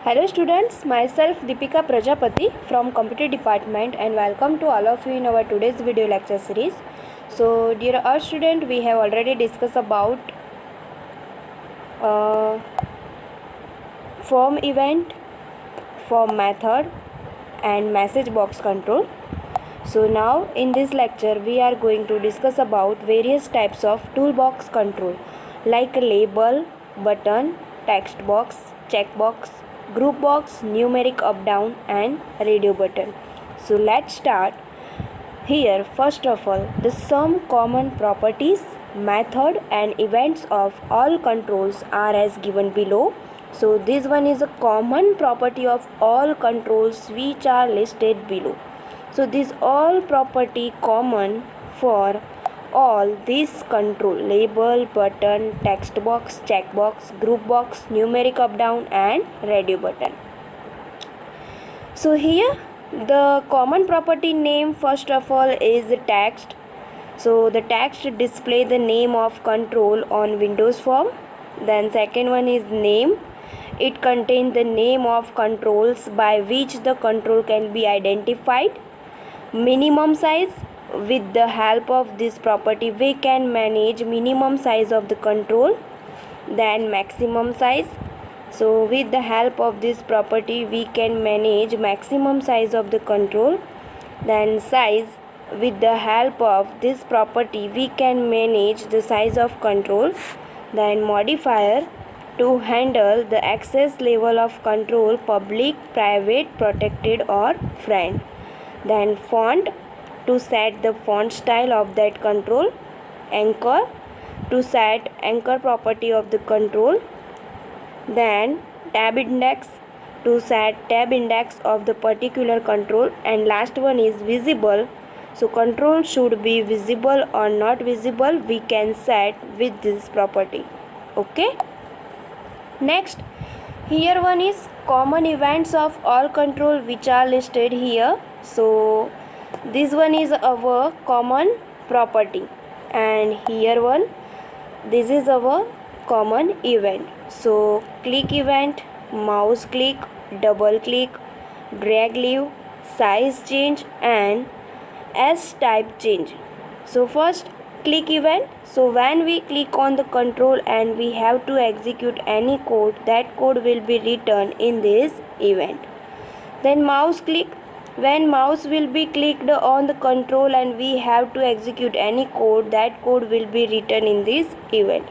Hello students, myself Deepika Prajapati from Computer Department and welcome to all of you in our today's video lecture series. So dear our student, we have already discussed about form event, form method and message box control. So now in this lecture we are going to discuss about various types of toolbox control like label, button, text box, checkbox, group box, numeric up down and radio button. So let's start. Here first of all the some common properties, method and events of all controls are as given below. So this one is a common property of all controls which are listed below. So these all property common for all these control: label, button, text box, checkbox, group box, numeric up down and radio button. So here the common property name first of all is text. So the text display the name of control on Windows form. Then second one is name. It contains the name of controls by which the control can be identified. Minimum size. With the help of this property we can manage minimum size of the control. Then maximum size. So with the help of this property we can manage maximum size of the control. Then size. With the help of this property we can manage the size of control. Then modifier. To handle the access level of control: public, private, protected or friend. Then font. To set the font style of that control. Anchor. To set anchor property of the control. Then tab index. To set tab index of the particular control. And last one is visible. So control should be visible or not visible we can set with this property. Okay. Next, here one is common events of all control which are listed here. So this one is our common property and here one, this is our common event. So click event, mouse click, double click, drag leave, size change and S type change. So first click event. So when we click on the control and we have to execute any code, that code will be written in this event. Then mouse click. When mouse will be clicked on the control and we have to execute any code, that code will be written in this event.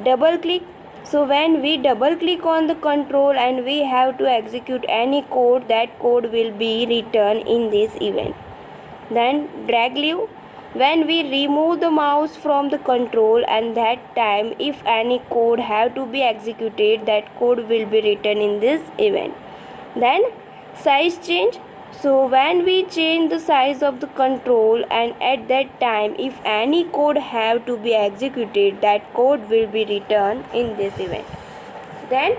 Double click. So when we double click on the control and we have to execute any code, that code will be written in this event. Then drag leave. When we remove the mouse from the control and that time if any code have to be executed, that code will be written in this event. Then size change. So when we change the size of the control and at that time if any code have to be executed, that code will be written in this event. Then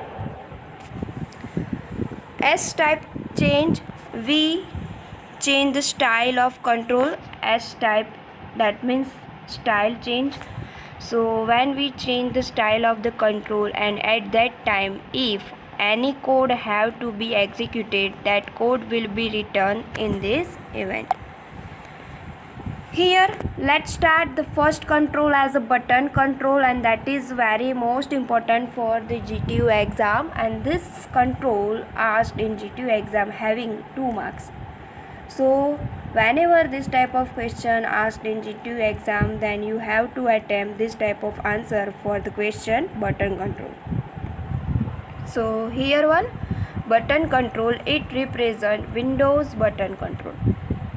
S type change, we change the style of control. S type, that means style change. So when we change the style of the control and at that time if any code have to be executed, that code will be written in this event. Here let's start the first control as a button control, and that is very most important for the GTU exam, and this control asked in GTU exam having 2 marks. So whenever this type of question asked in GTU exam, then you have to attempt this type of answer for the question button control. So here one button control, it represent Windows button control.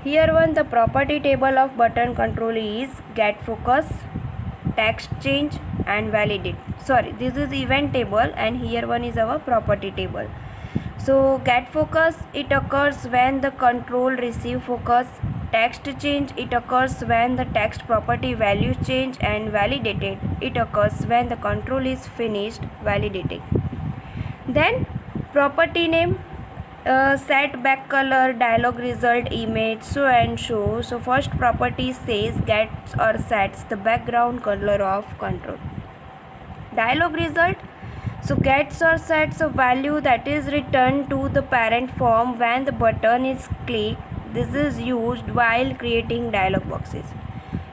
Here one the property table of button control is get focus, text change and validate. Sorry, this is event table and here one is our property table. So get focus, it occurs when the control receive focus. Text change, it occurs when the text property value change, and validated, it occurs when the control is finished validating. Then property name, set back color, dialog result, image, show and show. So first property says gets or sets the background color of control. Dialog result, So gets or sets a value that is returned to the parent form when the button is clicked. This is used while creating dialog boxes.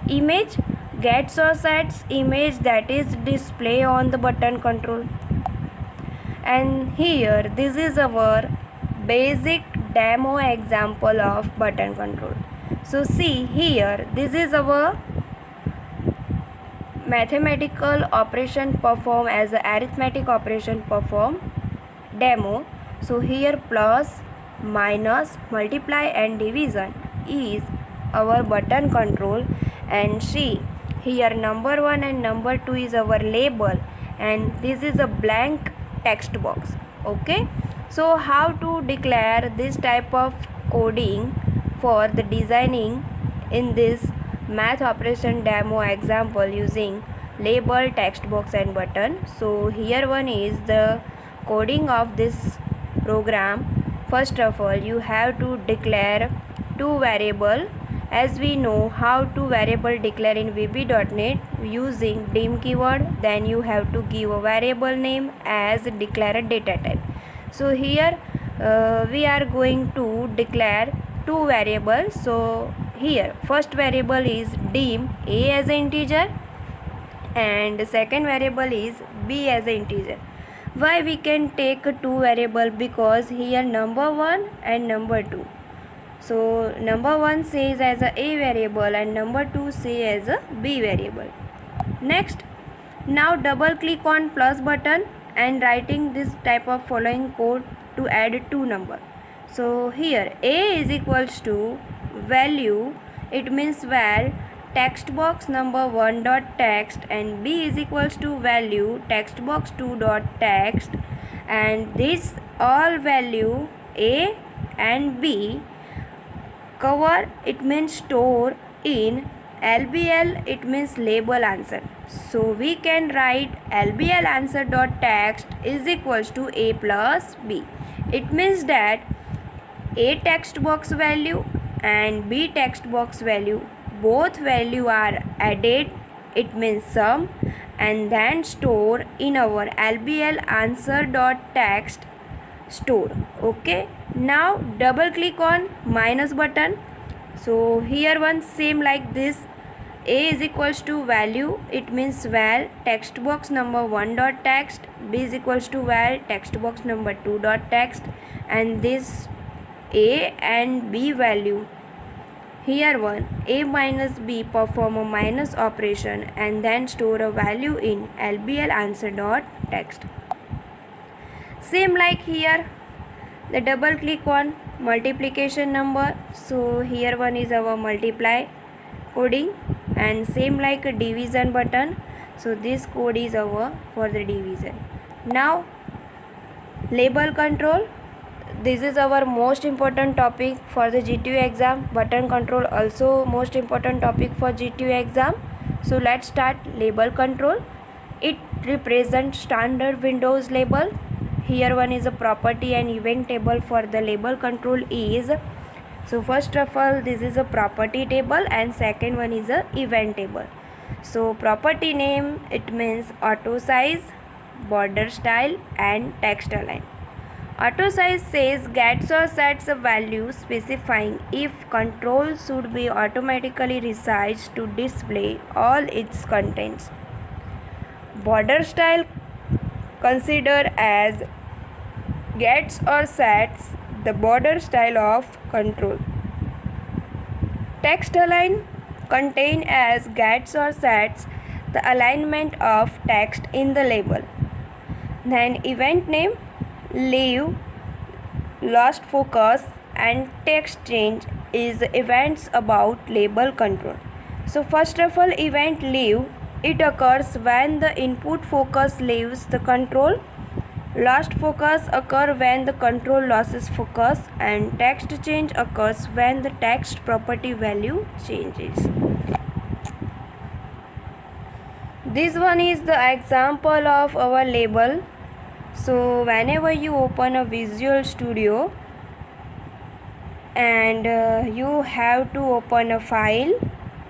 Image gets or sets image that is display on the button control. And here this is our basic demo example of button control. So see here, this is our mathematical operation perform as a arithmetic operation perform demo. So here plus, minus, multiply and division is our button control. And see here number 1 and number 2 is our label, and this is a blank text box. Okay, so how to declare this type of coding for the designing in this math operation demo example using label, text box and button. So here one is the coding of this program. First of all, you have to declare two variable. As we know how to variable declare in VB.NET using dim keyword, then you have to give a variable name as declare a data type. So here we are going to declare two variables. So here first variable is dim a as an integer and second variable is b as an integer. Why we can take two variable? Because here number 1 and number 2. So number 1 says as a variable and number 2 say as a b variable. Next, now double click on plus button and writing this type of following code to add two number. So here a is equals to value, it means val text box number 1 dot text, and b is equals to value text box 2 dot text, and this all value a and b cover, it means store in LBL, it means label answer. So we can write LBL answer dot text is equals to a plus b. It means that a text box value and b text box value, both value are added, it means sum, and then store in our LBL answer dot text store. Okay, now double click on minus button. So here one same like this, a is equals to value, it means val text box number 1 dot text, b is equals to val text box number 2 dot text, and this a and b value, here one a minus b perform a minus operation and then store a value in LBL answer dot text. Same like here, the double click on multiplication number. So here one is our multiply coding, and same like a division button. So this code is our for the division. Now label control, this is our most important topic for the GTU exam. Button control also most important topic for GTU exam. So let's start label control. It represents standard Windows label. Here one is a property and event table for the label control is. So first of all, this is a property table and second one is a event table. So property name, it means auto size, border style and text align. Auto size says gets or sets a value specifying if control should be automatically resized to display all its contents. Border style consider as gets or sets the border style of control. Text align contain as gets or sets the alignment of text in the label. Then event name, leave, lost focus and text change is events about label control. So first of all, event leave, it occurs when the input focus leaves the control. Lost focus occur when the control loses focus, and text change occurs when the text property value changes. This one is the example of our label. So whenever you open a Visual Studio and you have to open a file,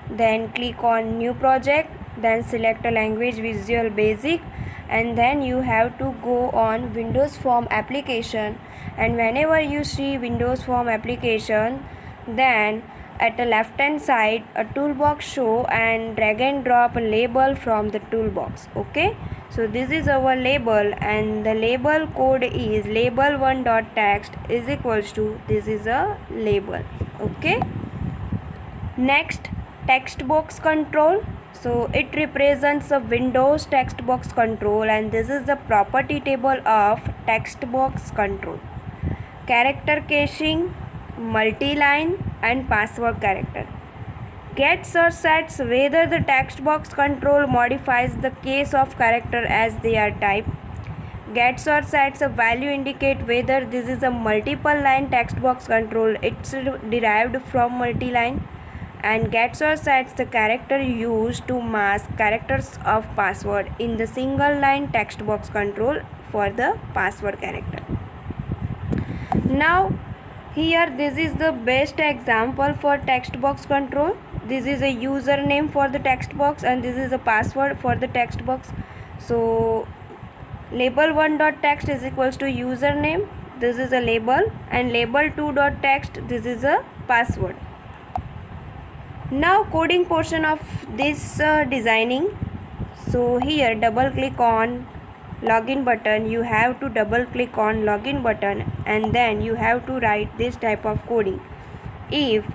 then click on new project, then select a language Visual Basic and then you have to go on Windows Form application, and whenever you see Windows Form application, then at the left hand side a toolbox show, and drag and drop a label from the toolbox. Okay, so this is our label, and the label code is label1.text is equals to, this is a label. Okay, next, text box control. So it represents a Windows text box control, and this is the property table of text box control. Character caching, multi-line and password character. Get search sets whether the text box control modifies the case of character as they are typed. Get search sets a value indicate whether this is a multiple line text box control, it's derived from multi-line. And get search sets the character used to mask characters of password in the single line text box control for the password character. Now here this is the best example for text box control. This is a username for the text box, and this is a password for the text box. So label1.text is equals to username, this is a label, and label2.text, this is a password. Now coding portion of this designing. So here double click on login button, you have to double click on login button, and then you have to write this type of coding. If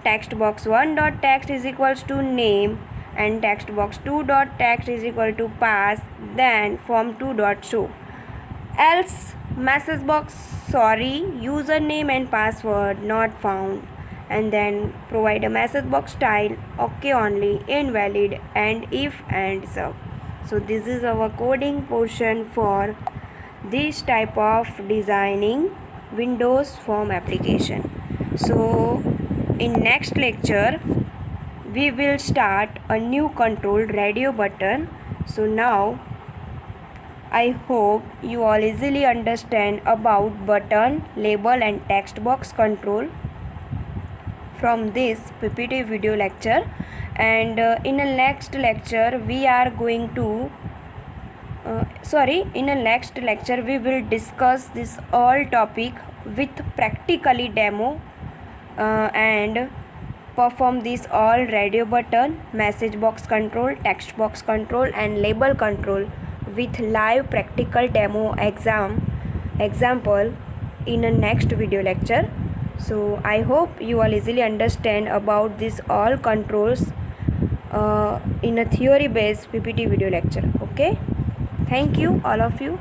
textbox1.text is equals to name and textbox2.text is equal to pass, then form2.show. Else message box sorry username and password not found, and then provide a message box style okay only, invalid, and if and sub. So this is our coding portion for this type of designing Windows Form application. So in next lecture we will start a new control radio button. So now I hope you all easily understand about button, label and text box control from this PPT video lecture. And in a next lecture we are going to in a next lecture we will discuss this all topic with practically demo and perform this all radio button, message box control, text box control and label control with live practical demo example in a next video lecture. So I hope you all easily understand about this all controls in a theory based PPT video lecture. Okay, thank you all of you.